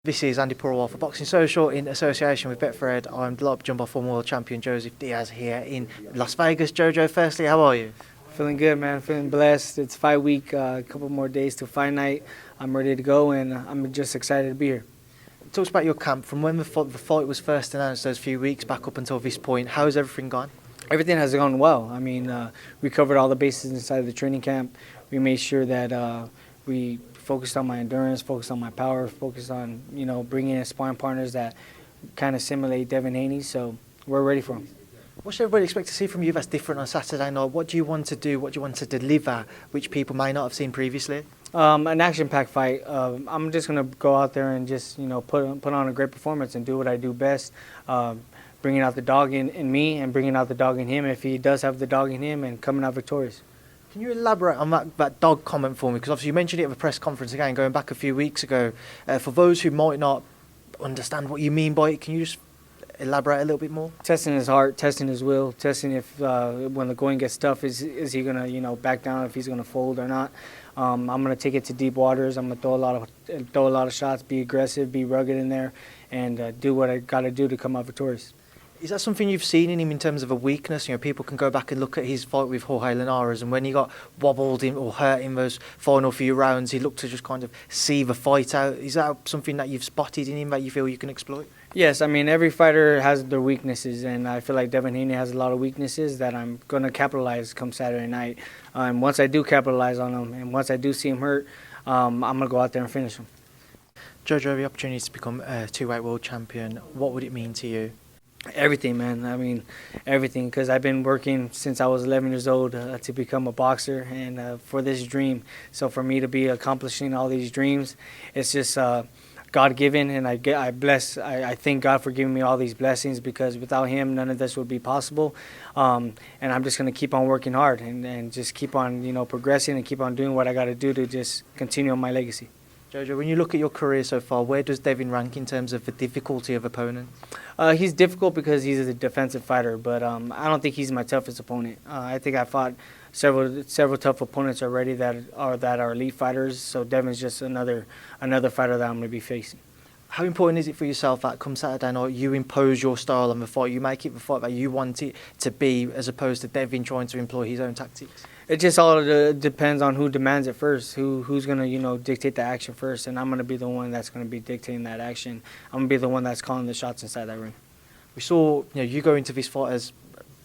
This is Andi Purewal for Boxing Social in association with Betfred. I'm delighted to jump off former world champion Joseph Diaz here in Las Vegas. JoJo, firstly, how are you? Feeling good, man. Feeling blessed. It's fight week, a couple more days to fight night. I'm ready to go, and I'm just excited to be here. Talk about your camp from when the fight was first announced those few weeks back up until this point. How has everything gone? Everything has gone well. I mean, we covered all the bases inside of the training camp. We made sure that we focused on my endurance, focused on my power, focused on, bringing in sparring partners that kind of simulate Devin Haney. So we're ready for him. What should everybody expect to see from you that's different on Saturday night? What do you want to do? What do you want to deliver, which people may not have seen previously? An action-packed fight. I'm just going to go out there and just, put on a great performance and do what I do best, bringing out the dog in me and bringing out the dog in him if he does have the dog in him, and coming out victorious. Can you elaborate on that dog comment for me? Because obviously you mentioned it at the press conference again, going back a few weeks ago. For those who might not understand what you mean by it, can you just elaborate a little bit more? Testing his heart, testing his will, testing if when the going gets tough, is he gonna back down, if he's gonna fold or not. I'm gonna take it to deep waters. I'm gonna throw a lot of shots, be aggressive, be rugged in there, and do what I gotta do to come out victorious. Is that something you've seen in him in terms of a weakness? People can go back and look at his fight with Jorge Linares, and when he got wobbled in or hurt in those final few rounds, he looked to just kind of see the fight out. Is that something that you've spotted in him that you feel you can exploit? Yes, I mean, every fighter has their weaknesses, and I feel like Devin Haney has a lot of weaknesses that I'm going to capitalize come Saturday night. And once I do capitalize on them, and once I do see him hurt, I'm going to go out there and finish him. JoJo, the opportunity to become a two-weight world champion, what would it mean to you? Everything, man. I mean, everything, because I've been working since I was 11 years old to become a boxer and for this dream. So for me to be accomplishing all these dreams, it's just God-given, and I thank God for giving me all these blessings, because without Him, none of this would be possible. And I'm just going to keep on working hard and just keep on, progressing and keep on doing what I got to do to just continue on my legacy. JoJo, when you look at your career so far, where does Devin rank in terms of the difficulty of opponents? He's difficult because he's a defensive fighter, but I don't think he's my toughest opponent. I think I fought several tough opponents already that are elite fighters. So Devin's just another fighter that I'm going to be facing. How important is it for yourself that come Saturday night you impose your style on the fight, you make it the fight that you want it to be, as opposed to Devin trying to employ his own tactics? It just all depends on who demands it first, who's going to dictate the action first, and I'm going to be the one that's going to be dictating that action. I'm going to be the one that's calling the shots inside that ring. We saw you go into this fight as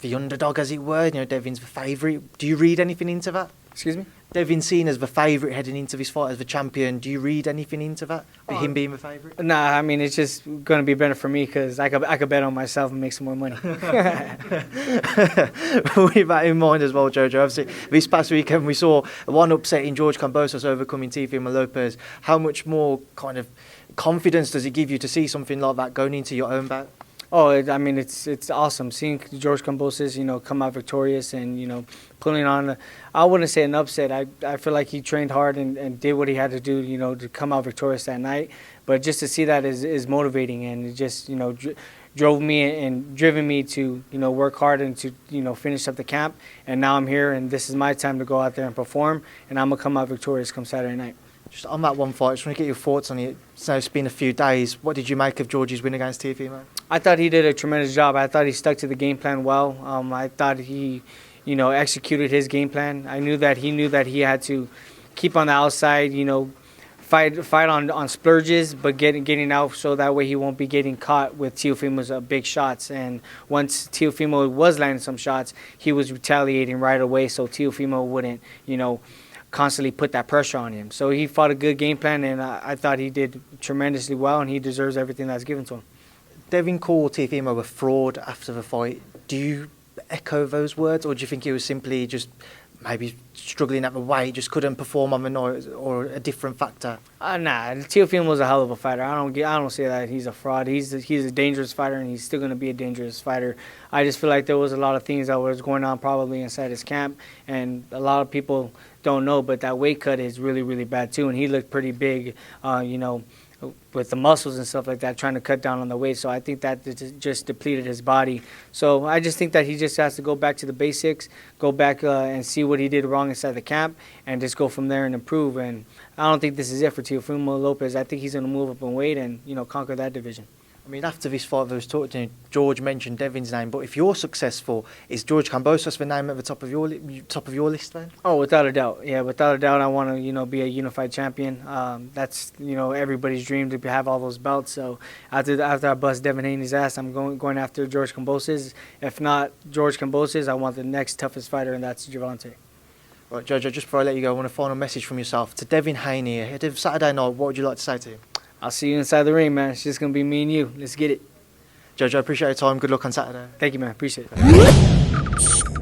the underdog, as it were. Devin's the favourite. Do you read anything into that? Excuse me? Devin's seen as the favourite heading into this fight as the champion. Do you read anything into that? Him being the favourite? Nah, I mean, it's just going to be better for me because I could bet on myself and make some more money. With that in mind as well, JoJo, obviously this past weekend we saw one upset in George Kambosos overcoming Teofimo Lopez. How much more kind of confidence does it give you to see something like that going into your own bout? Oh, I mean, it's awesome seeing George Kambosos, come out victorious and, pulling on, I wouldn't say an upset. I feel like he trained hard and did what he had to do, to come out victorious that night. But just to see that is motivating, and it just, drove me and driven me to, work hard and to, finish up the camp. And now I'm here, and this is my time to go out there and perform, and I'm going to come out victorious come Saturday night. Just on that one fight, I just want to get your thoughts on it. So it's been a few days. What did you make of George's win against Teofimo? I thought he did a tremendous job. I thought he stuck to the game plan well. I thought he, executed his game plan. I knew that he had to keep on the outside, fight on splurges, but getting out so that way he won't be getting caught with Teofimo's big shots. And once Teofimo was landing some shots, he was retaliating right away so Teofimo wouldn't, constantly put that pressure on him. So he fought a good game plan, and I thought he did tremendously well, and he deserves everything that's given to him. Devin called Teofimo a fraud after the fight. Do you echo those words, or do you think he was simply just maybe struggling at the weight, just couldn't perform on the night, or a different factor? Nah, Teofimo was a hell of a fighter. I don't say that he's a fraud. He's a dangerous fighter, and he's still going to be a dangerous fighter. I just feel like there was a lot of things that was going on probably inside his camp, and a lot of people don't know, but that weight cut is really, really bad too, and he looked pretty big, with the muscles and stuff like that, trying to cut down on the weight. So I think that just depleted his body. So I just think that he just has to go back to the basics, go back and see what he did wrong inside the camp, and just go from there and improve. And I don't think this is it for Teofimo Lopez. I think he's going to move up in weight and, conquer that division. I mean, after this fight that was talked to, George mentioned Devin's name, but if you're successful, is George Kambosos the name at the top of your list, then? Oh, without a doubt. Yeah, without a doubt, I want to, be a unified champion. That's, everybody's dream to have all those belts. So after I bust Devin Haney's ass, I'm going after George Kambosos. If not George Kambosos, I want the next toughest fighter, and that's Gervonta. Right, JoJo, just before I let you go, I want a final message from yourself to Devin Haney ahead of Saturday night. What would you like to say to him? I'll see you inside the ring, man. It's just going to be me and you. Let's get it. JoJo, appreciate your time. Good luck on Saturday. Thank you, man. Appreciate it.